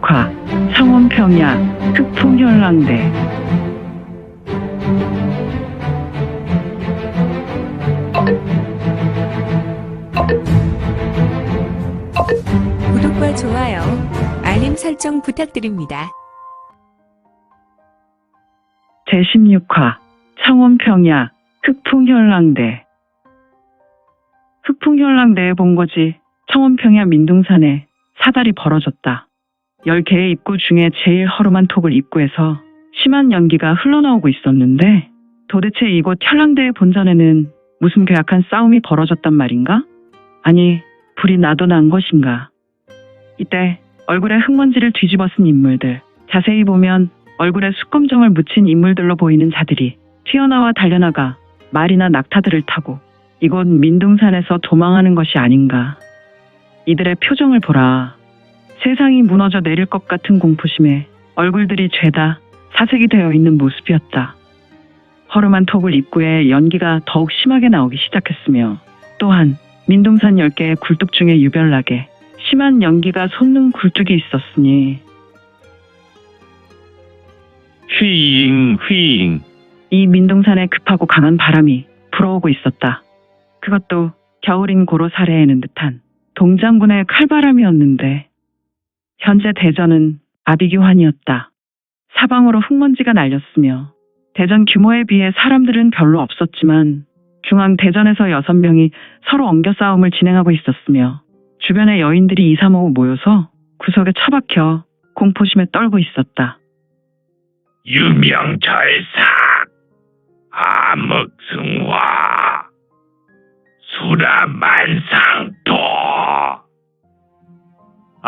16화 창원평야 흑풍현랑대. 구독과 좋아요, 알림 설정 부탁드립니다. 제16화 창원평야 흑풍현랑대. 흑풍현랑대에 본 거지. 창원평야 민둥산에 사달이 벌어졌다. 10개의 입구 중에 제일 허름한 톡을 입구에서 심한 연기가 흘러나오고 있었는데, 도대체 이곳 현랑대의 본전에는 무슨 괴악한 싸움이 벌어졌단 말인가? 아니, 불이 나도 난 것인가? 이때 얼굴에 흙먼지를 뒤집어 쓴 인물들, 자세히 보면 얼굴에 숯검정을 묻힌 인물들로 보이는 자들이 튀어나와 달려나가 말이나 낙타들을 타고 이곳 민둥산에서 도망하는 것이 아닌가. 이들의 표정을 보라. 세상이 무너져 내릴 것 같은 공포심에 얼굴들이 죄다 사색이 되어 있는 모습이었다. 허름한 톡을 입구에 연기가 더욱 심하게 나오기 시작했으며, 또한 민둥산 10개의 굴뚝 중에 유별나게 심한 연기가 솟는 굴뚝이 있었으니, 휘잉 휘잉. 이 민둥산에 급하고 강한 바람이 불어오고 있었다. 그것도 겨울인 고로 살해에는 듯한 동장군의 칼바람이었는데, 현재 대전은 아비규환이었다. 사방으로 흙먼지가 날렸으며 대전 규모에 비해 사람들은 별로 없었지만 중앙 대전에서 6명이 서로 엉겨 싸움을 진행하고 있었으며, 주변에 여인들이 2, 3호 모여서 구석에 처박혀 공포심에 떨고 있었다. 유명철사, 암흑승화, 수라만상토.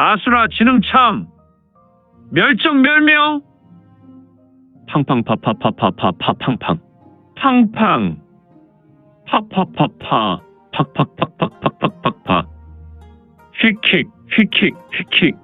아수라 지능참, 멸종멸명. 팡팡파파파파파팡팡, 팡팡, 파파파파, 팍팍팍팍팍팍팍, 휙킥 휙킥 휙킥.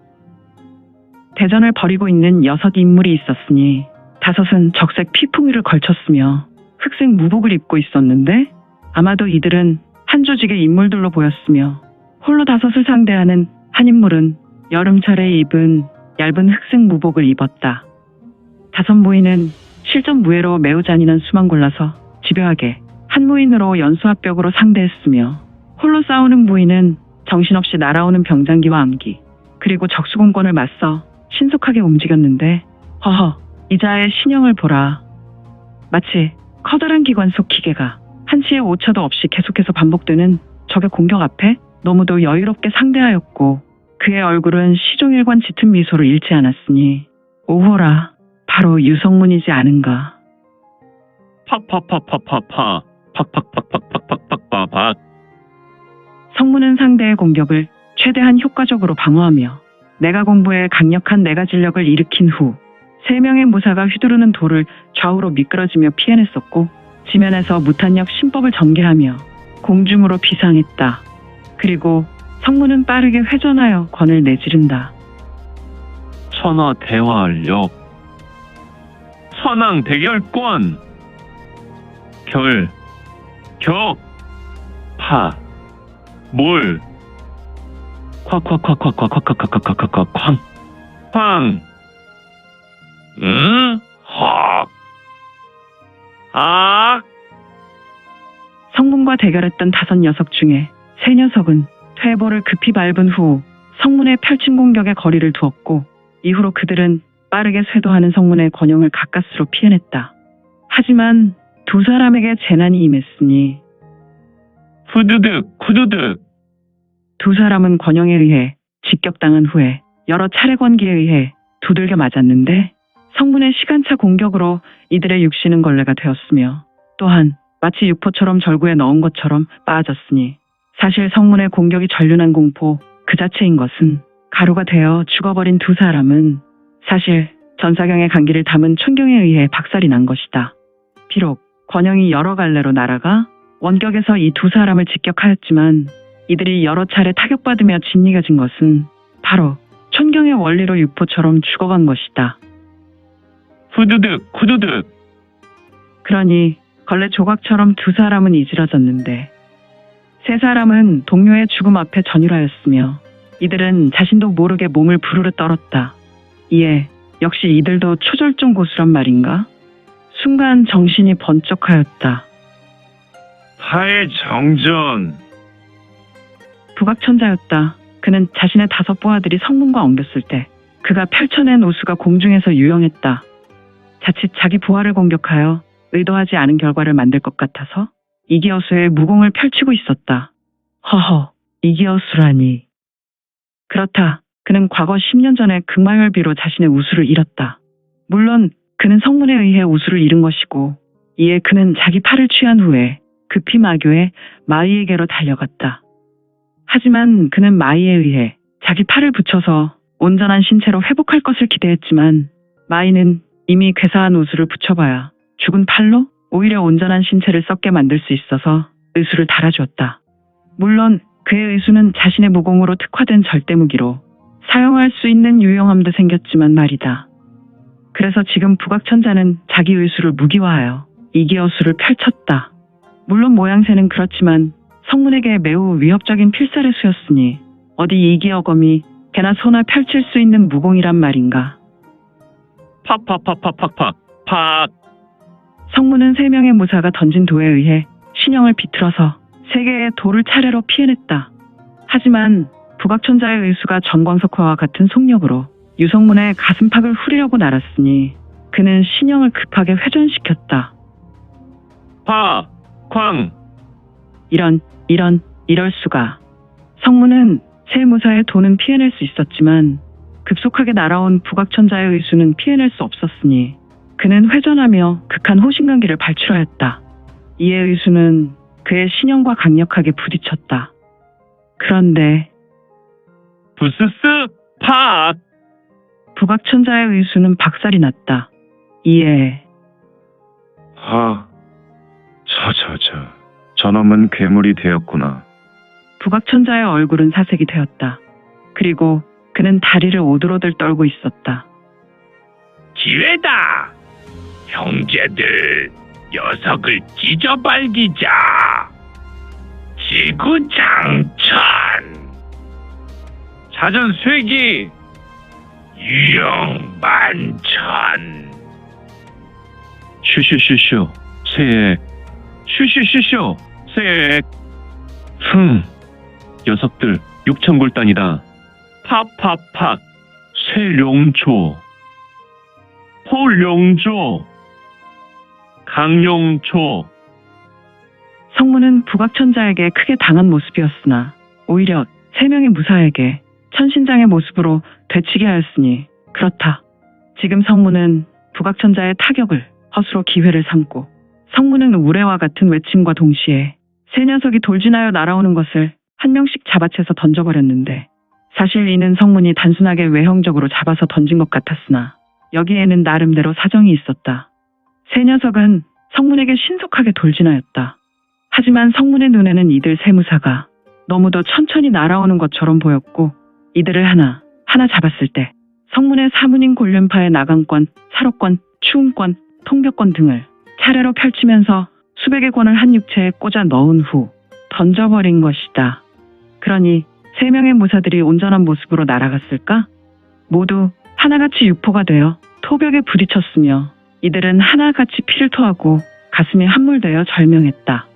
대전을 벌이고 있는 6 인물이 있었으니 5은 적색 피풍이를 걸쳤으며 흑색 무복을 입고 있었는데, 아마도 이들은 한 조직의 인물들로 보였으며, 홀로 5을 상대하는 한 인물은 여름철에 입은 얇은 흑색 무복을 입었다. 5 무인은 실전 무예로 매우 잔인한 수만 골라서 집요하게 한 무인으로 연수합벽으로 상대했으며, 홀로 싸우는 무인은 정신없이 날아오는 병장기와 암기, 그리고 적수공권을 맞서 신속하게 움직였는데, 허허, 이자의 신형을 보라. 마치 커다란 기관 속 기계가 한치의 오차도 없이 계속해서 반복되는 적의 공격 앞에 너무도 여유롭게 상대하였고, 그의 얼굴은 시종일관 짙은 미소를 잃지 않았으니 오호라, 바로 유성문이지 않은가. 팍팍팍팍팍팍, 팍팍팍팍팍팍팍팍. 성문은 상대의 공격을 최대한 효과적으로 방어하며 내가 공부에 강력한 내가 진력을 일으킨 후 3명의 무사가 휘두르는 돌을 좌우로 미끄러지며 피해냈었고, 지면에서 무탄력 신법을 전개하며 공중으로 비상했다. 그리고 성문은 빠르게 회전하여 권을 내지른다. 천하 대활력, 선왕 대결권, 결, 격, 파, 몰, 콱콱콱콱콱콱콱콱콱콱 쾅, 쾅, 헉, 악. 성문과 대결했던 5 녀석 중에 3 녀석은 퇴보를 급히 밟은 후 성문에 펼친 공격에 거리를 두었고, 이후로 그들은 빠르게 쇄도하는 성문의 권형을 가까스로 피해냈다. 하지만 2 사람에게 재난이 임했으니, 후두득 후두득. 2 사람은 권형에 의해 직격당한 후에 여러 차례 권기에 의해 두들겨 맞았는데, 성문의 시간차 공격으로 이들의 육신은 걸레가 되었으며, 또한 마치 육포처럼 절구에 넣은 것처럼 빠졌으니, 사실 성문의 공격이 전륜한 공포 그 자체인 것은, 가루가 되어 죽어버린 2 사람은 사실 전사경의 간기를 담은 촌경에 의해 박살이 난 것이다. 비록 권형이 여러 갈래로 날아가 원격에서 이 2 사람을 직격하였지만, 이들이 여러 차례 타격받으며 짓이겨진 것은 바로 촌경의 원리로 육포처럼 죽어간 것이다. 후두득 후두득. 그러니 걸레 조각처럼 2 사람은 이질러졌는데, 3 사람은 동료의 죽음 앞에 전율하였으며, 이들은 자신도 모르게 몸을 부르르 떨었다. 예, 역시 이들도 초절정 고수란 말인가? 순간 정신이 번쩍하였다. 파의 정전. 부각천자였다. 그는 자신의 5부하들이 성문과 엉겼을 때 그가 펼쳐낸 우수가 공중에서 유영했다. 자칫 자기 부하를 공격하여 의도하지 않은 결과를 만들 것 같아서 이기여수의 무공을 펼치고 있었다. 허허, 이기여수라니. 그렇다. 그는 과거 10년 전에 극마혈비로 자신의 우수를 잃었다. 물론 그는 성문에 의해 우수를 잃은 것이고 이에 그는 자기 팔을 취한 후에 급히 마교에 마이에게로 달려갔다. 하지만 그는 마이에 의해 자기 팔을 붙여서 온전한 신체로 회복할 것을 기대했지만 마이는 이미 괴사한 우수를 붙여봐야 죽은 팔로 오히려 온전한 신체를 썩게 만들 수 있어서 의수를 달아주었다. 물론 그의 의수는 자신의 무공으로 특화된 절대무기로 사용할 수 있는 유용함도 생겼지만 말이다. 그래서 지금 부각천자는 자기 의수를 무기화하여 이기여수를 펼쳤다. 물론 모양새는 그렇지만 성문에게 매우 위협적인 필살의 수였으니 어디 이기여검이 개나 소나 펼칠 수 있는 무공이란 말인가. 팍팍팍팍팍팍. 팍. 성문은 3명의 무사가 던진 돌에 의해 신형을 비틀어서 3개의 돌을 차례로 피해냈다. 하지만 부각천자의 의수가 전광석화와 같은 속력으로 유성문의 가슴팍을 후리려고 날았으니 그는 신형을 급하게 회전시켰다. 파. 쾅. 이럴 수가. 성문은 세 무사의 돌은 피해낼 수 있었지만 급속하게 날아온 부각천자의 의수는 피해낼 수 없었으니 그는 회전하며 극한 호신강기를 발출하였다. 이에 의수는 그의 신형과 강력하게 부딪혔다. 그런데 부스스. 팍. 부각천자의 의수는 박살이 났다. 이에 저놈은 괴물이 되었구나. 부각천자의 얼굴은 사색이 되었다. 그리고 그는 다리를 오들오들 떨고 있었다. 기회다. 형제들, 녀석을 찢어발기자. 지구장천. 자전 쇠기. 유영만천. 슈슈슈슈. 쇠액. 슈슈슈슈. 쇠액. 녀석들 6,000골단이다. 팍팍팍. 쇠룡조. 호룡조. 강룡조. 성문은 부각천자에게 크게 당한 모습이었으나 오히려 3명의 무사에게 천신장의 모습으로 되치게 하였으니 그렇다. 지금 성문은 부각천자의 타격을 허수로 기회를 삼고 성문은 우레와 같은 외침과 동시에 세 녀석이 돌진하여 날아오는 것을 한 명씩 잡아채서 던져버렸는데 사실 이는 성문이 단순하게 외형적으로 잡아서 던진 것 같았으나 여기에는 나름대로 사정이 있었다. 세 녀석은 성문에게 신속하게 돌진하였다. 하지만 성문의 눈에는 이들 세 무사가 너무도 천천히 날아오는 것처럼 보였고 이들을 하나 잡았을 때 성문의 사문인 골륜파의 나강권, 살호권, 추운권, 통벽권 등을 차례로 펼치면서 수백의 권을 한 육체에 꽂아 넣은 후 던져버린 것이다. 그러니 3명의 무사들이 온전한 모습으로 날아갔을까? 모두 하나같이 유포가 되어 토벽에 부딪혔으며 이들은 하나같이 피를 토하고 가슴이 함몰되어 절명했다.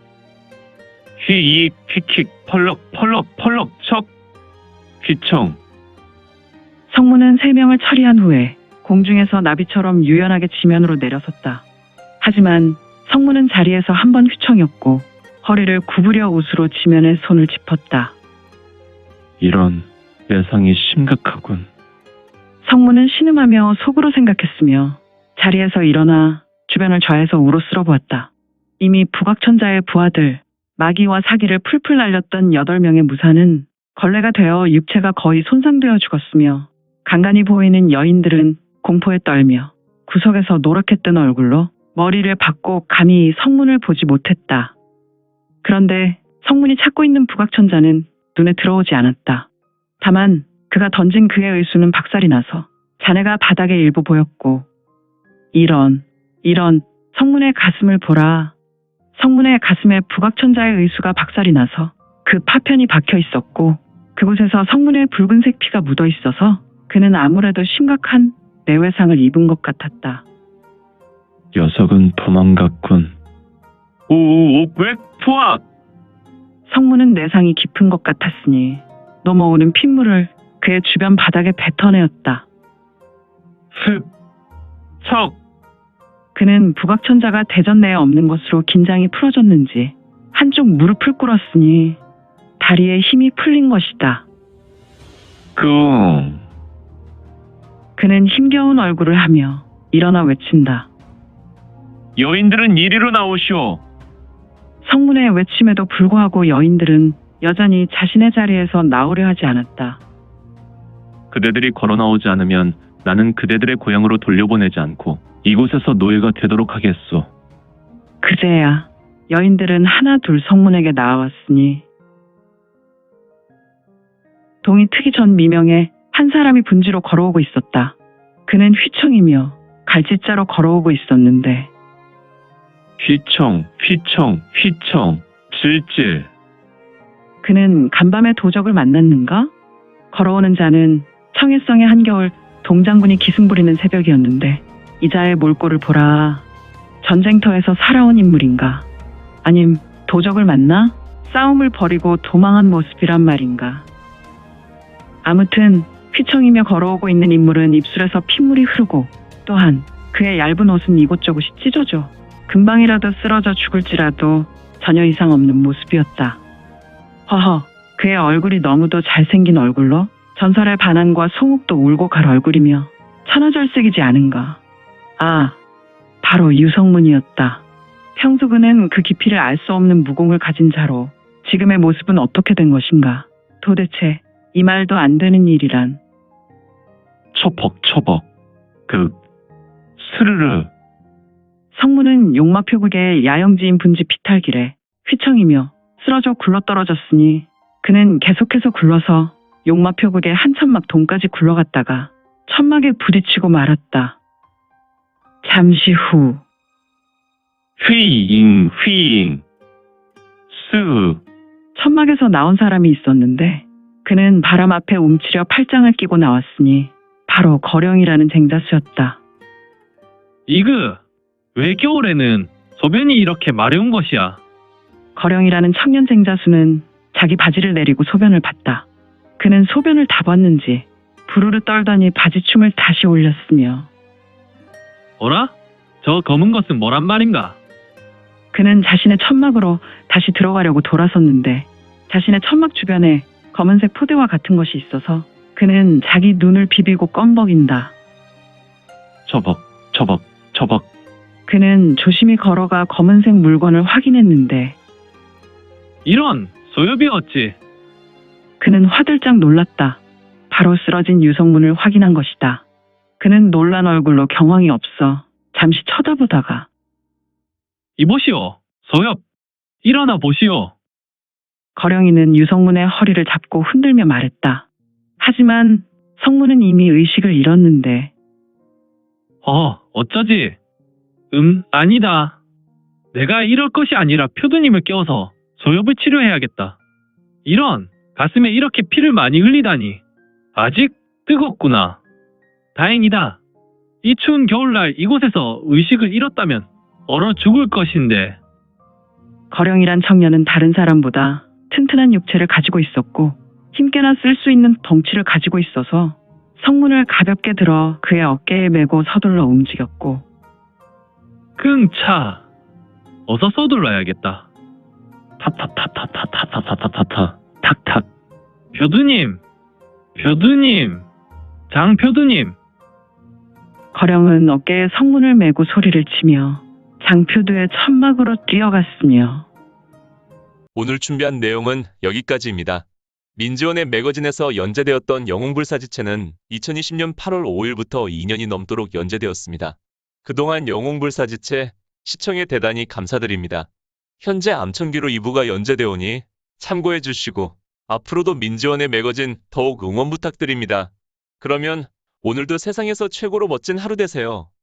휘익 휙휙 펄럭 펄럭 펄럭 척. 휘청. 성문은 3명을 처리한 후에 공중에서 나비처럼 유연하게 지면으로 내려섰다. 하지만 성문은 자리에서 한 번 휘청였고 허리를 구부려 우스로 지면에 손을 짚었다. 이런 예상이 심각하군. 성문은 신음하며 속으로 생각했으며 자리에서 일어나 주변을 좌에서 우로 쓸어보았다. 이미 부각천자의 부하들, 마귀와 사기를 풀풀 날렸던 8명의 무사는 걸레가 되어 육체가 거의 손상되어 죽었으며 간간히 보이는 여인들은 공포에 떨며 구석에서 노랗게 뜬 얼굴로 머리를 박고 감히 성문을 보지 못했다. 그런데 성문이 찾고 있는 부각천자는 눈에 들어오지 않았다. 다만 그가 던진 그의 의수는 박살이 나서 자네가 바닥에 일부 보였고 이런 성문의 가슴을 보라. 성문의 가슴에 부각천자의 의수가 박살이 나서 그 파편이 박혀 있었고 그곳에서 성문의 붉은색 피가 묻어 있어서 그는 아무래도 심각한 내외상을 입은 것 같았다. 녀석은 도망갔군. 왜 투악! 성문은 내상이 깊은 것 같았으니 넘어오는 핏물을 그의 주변 바닥에 뱉어내었다. 습! 척! 그는 북악천자가 대전 내에 없는 것으로 긴장이 풀어졌는지 한쪽 무릎을 꿇었으니 다리에 힘이 풀린 것이다. 꿍! 그는 힘겨운 얼굴을 하며 일어나 외친다. 여인들은 이리로 나오시오. 성문의 외침에도 불구하고 여인들은 여전히 자신의 자리에서 나오려 하지 않았다. 그대들이 걸어 나오지 않으면 나는 그대들의 고향으로 돌려보내지 않고 이곳에서 노예가 되도록 하겠소. 그제야 여인들은 하나 둘 성문에게 나와왔으니 동이 트기 전 미명에 한 사람이 분지로 걸어오고 있었다. 그는 휘청이며 갈짓자로 걸어오고 있었는데 휘청, 질질. 그는 간밤에 도적을 만났는가? 걸어오는 자는 청해성의 한겨울 동장군이 기승부리는 새벽이었는데 이자의 몰골을 보라. 전쟁터에서 살아온 인물인가? 아님 도적을 만나 싸움을 벌이고 도망한 모습이란 말인가? 아무튼 휘청이며 걸어오고 있는 인물은 입술에서 핏물이 흐르고 또한 그의 얇은 옷은 이곳저곳이 찢어져 금방이라도 쓰러져 죽을지라도 전혀 이상 없는 모습이었다. 허허, 그의 얼굴이 너무도 잘생긴 얼굴로 전설의 반환과 송옥도 울고 갈 얼굴이며 천하절색이지 않은가. 아, 바로 유성문이었다. 평소 그는 그 깊이를 알 수 없는 무공을 가진 자로 지금의 모습은 어떻게 된 것인가. 도대체 이 말도 안 되는 일이란. 초벅초벅. 스르르. 성문은 용마표국의 야영지인 분지 피탈길에 휘청이며 쓰러져 굴러떨어졌으니 그는 계속해서 굴러서 용마표국의 한천막 동까지 굴러갔다가 천막에 부딪히고 말았다. 잠시 후 휘잉. 스. 천막에서 나온 사람이 있었는데 그는 바람 앞에 움츠려 팔짱을 끼고 나왔으니 바로 거령이라는 쟁자수였다. 왜 겨울에는 소변이 이렇게 마려운 것이야? 거령이라는 청년 쟁자수는 자기 바지를 내리고 소변을 봤다. 그는 소변을 다 봤는지 부르르 떨더니 바지춤을 다시 올렸으며 어라? 저 검은 것은 뭐란 말인가? 그는 자신의 천막으로 다시 들어가려고 돌아섰는데 자신의 천막 주변에 검은색 포대와 같은 것이 있어서 그는 자기 눈을 비비고 껌벅인다. 처벅. 그는 조심히 걸어가 검은색 물건을 확인했는데 이런 소엽이 어찌? 그는 화들짝 놀랐다. 바로 쓰러진 유성문을 확인한 것이다. 그는 놀란 얼굴로 경황이 없어 잠시 쳐다보다가 이보시오, 소엽, 일어나 보시오. 거령이는 유성문의 허리를 잡고 흔들며 말했다. 하지만 성문은 이미 의식을 잃었는데 어쩌지? 아니다. 내가 이럴 것이 아니라 표두님을 깨워서 소엽을 치료해야겠다. 이런, 가슴에 이렇게 피를 많이 흘리다니. 아직 뜨겁구나. 다행이다. 이 추운 겨울날 이곳에서 의식을 잃었다면 얼어 죽을 것인데. 거령이란 청년은 다른 사람보다 튼튼한 육체를 가지고 있었고 힘께나 쓸 수 있는 덩치를 가지고 있어서 성문을 가볍게 들어 그의 어깨에 메고 서둘러 움직였고 차. 어서 서둘러야겠다. 타타타타타타타타타타. 탁탁. 표두님, 장표두님. 거령은 어깨에 성문을 메고 소리를 치며 장표두의 천막으로 뛰어갔으며 오늘 준비한 내용은 여기까지입니다. 민지원의 매거진에서 연재되었던 영웅불사지체는 2020년 8월 5일부터 2년이 넘도록 연재되었습니다. 그동안 영웅불사지체 시청에 대단히 감사드립니다. 현재 암천기로 2부가 연재되오니 참고해 주시고 앞으로도 민지원의 매거진 더욱 응원 부탁드립니다. 그러면 오늘도 세상에서 최고로 멋진 하루 되세요.